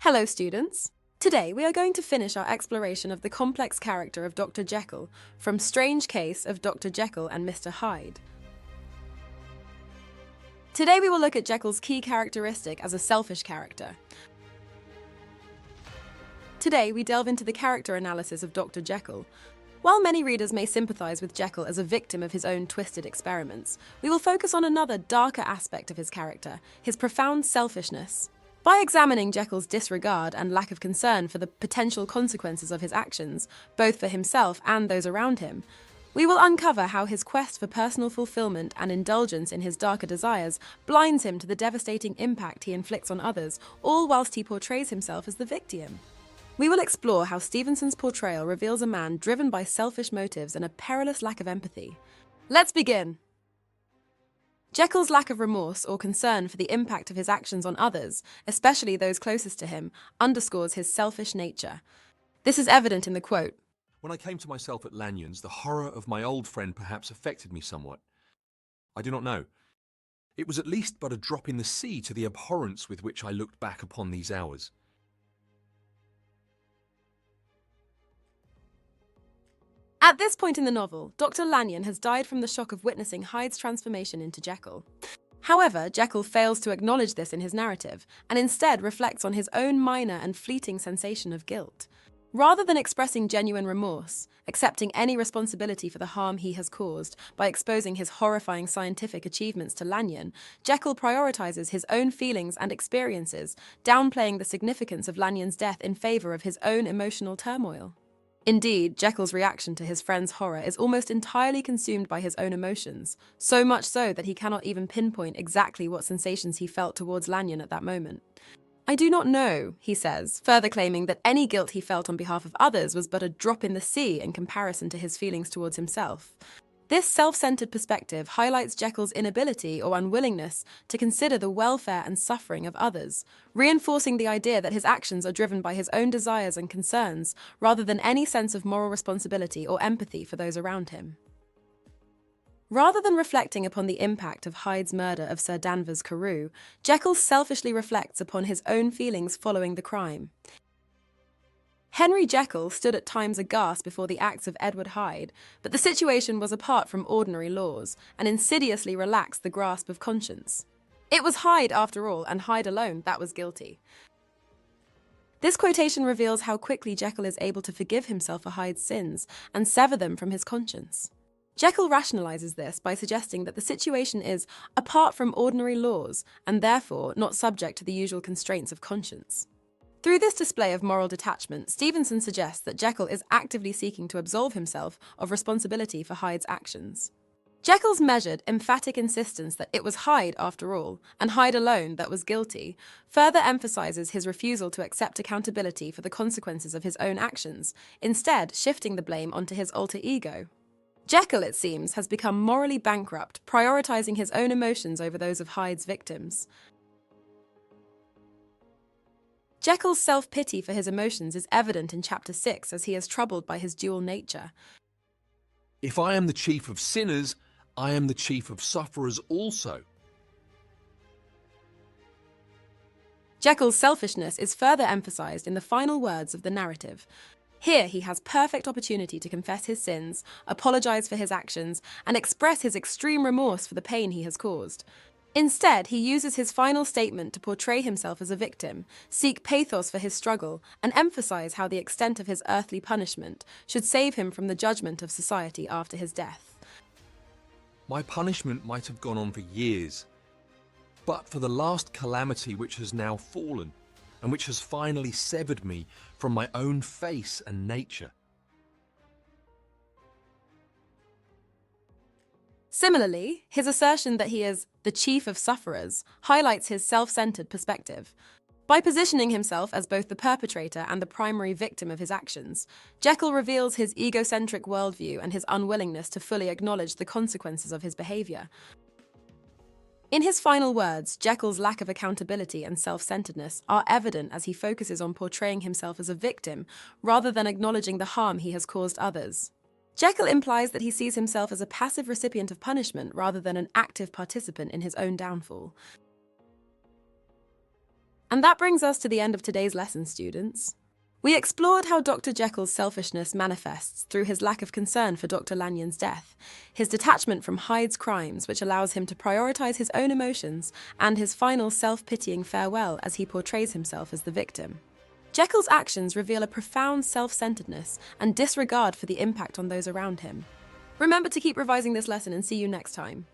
Hello, students. Today we are going to finish our exploration of the complex character of Dr. Jekyll from Strange Case of Dr. Jekyll and Mr. Hyde. Today we will look at Jekyll's key characteristic as a selfish character. Today we delve into the character analysis of Dr. Jekyll. While many readers may sympathize with Jekyll as a victim of his own twisted experiments, we will focus on another, darker aspect of his character, his profound selfishness. By examining Jekyll's disregard and lack of concern for the potential consequences of his actions, both for himself and those around him, we will uncover how his quest for personal fulfillment and indulgence in his darker desires blinds him to the devastating impact he inflicts on others, all whilst he portrays himself as the victim. We will explore how Stevenson's portrayal reveals a man driven by selfish motives and a perilous lack of empathy. Let's begin! Jekyll's lack of remorse or concern for the impact of his actions on others, especially those closest to him, underscores his selfish nature. This is evident in the quote, "When I came to myself at Lanyon's, the horror of my old friend perhaps affected me somewhat. I do not know. It was at least but a drop in the sea to the abhorrence with which I looked back upon these hours." At this point in the novel, Dr. Lanyon has died from the shock of witnessing Hyde's transformation into Jekyll. However, Jekyll fails to acknowledge this in his narrative, and instead reflects on his own minor and fleeting sensation of guilt. Rather than expressing genuine remorse, accepting any responsibility for the harm he has caused by exposing his horrifying scientific achievements to Lanyon, Jekyll prioritizes his own feelings and experiences, downplaying the significance of Lanyon's death in favor of his own emotional turmoil. Indeed, Jekyll's reaction to his friend's horror is almost entirely consumed by his own emotions, so much so that he cannot even pinpoint exactly what sensations he felt towards Lanyon at that moment. "I do not know," he says, further claiming that any guilt he felt on behalf of others was but a drop in the sea in comparison to his feelings towards himself. This self-centered perspective highlights Jekyll's inability or unwillingness to consider the welfare and suffering of others, reinforcing the idea that his actions are driven by his own desires and concerns, rather than any sense of moral responsibility or empathy for those around him. Rather than reflecting upon the impact of Hyde's murder of Sir Danvers Carew, Jekyll selfishly reflects upon his own feelings following the crime. Henry Jekyll stood at times aghast before the acts of Edward Hyde, but the situation was apart from ordinary laws and insidiously relaxed the grasp of conscience. It was Hyde, after all, and Hyde alone, that was guilty. This quotation reveals how quickly Jekyll is able to forgive himself for Hyde's sins and sever them from his conscience. Jekyll rationalizes this by suggesting that the situation is apart from ordinary laws and therefore not subject to the usual constraints of conscience. Through this display of moral detachment, Stevenson suggests that Jekyll is actively seeking to absolve himself of responsibility for Hyde's actions. Jekyll's measured, emphatic insistence that it was Hyde, after all, and Hyde alone that was guilty, further emphasizes his refusal to accept accountability for the consequences of his own actions, instead shifting the blame onto his alter ego. Jekyll, it seems, has become morally bankrupt, prioritizing his own emotions over those of Hyde's victims. Jekyll's self-pity for his emotions is evident in Chapter 6 as he is troubled by his dual nature. "If I am the chief of sinners, I am the chief of sufferers also." Jekyll's selfishness is further emphasized in the final words of the narrative. Here he has perfect opportunity to confess his sins, apologize for his actions, and express his extreme remorse for the pain he has caused. Instead, he uses his final statement to portray himself as a victim, seek pathos for his struggle, and emphasize how the extent of his earthly punishment should save him from the judgment of society after his death. "My punishment might have gone on for years, but for the last calamity which has now fallen, and which has finally severed me from my own face and nature." Similarly, his assertion that he is the chief of sufferers highlights his self-centered perspective. By positioning himself as both the perpetrator and the primary victim of his actions, Jekyll reveals his egocentric worldview and his unwillingness to fully acknowledge the consequences of his behavior. In his final words, Jekyll's lack of accountability and self-centeredness are evident as he focuses on portraying himself as a victim rather than acknowledging the harm he has caused others. Jekyll implies that he sees himself as a passive recipient of punishment rather than an active participant in his own downfall. And that brings us to the end of today's lesson, students. We explored how Dr. Jekyll's selfishness manifests through his lack of concern for Dr. Lanyon's death, his detachment from Hyde's crimes, which allows him to prioritize his own emotions, and his final self-pitying farewell as he portrays himself as the victim. Jekyll's actions reveal a profound self-centeredness and disregard for the impact on those around him. Remember to keep revising this lesson and see you next time.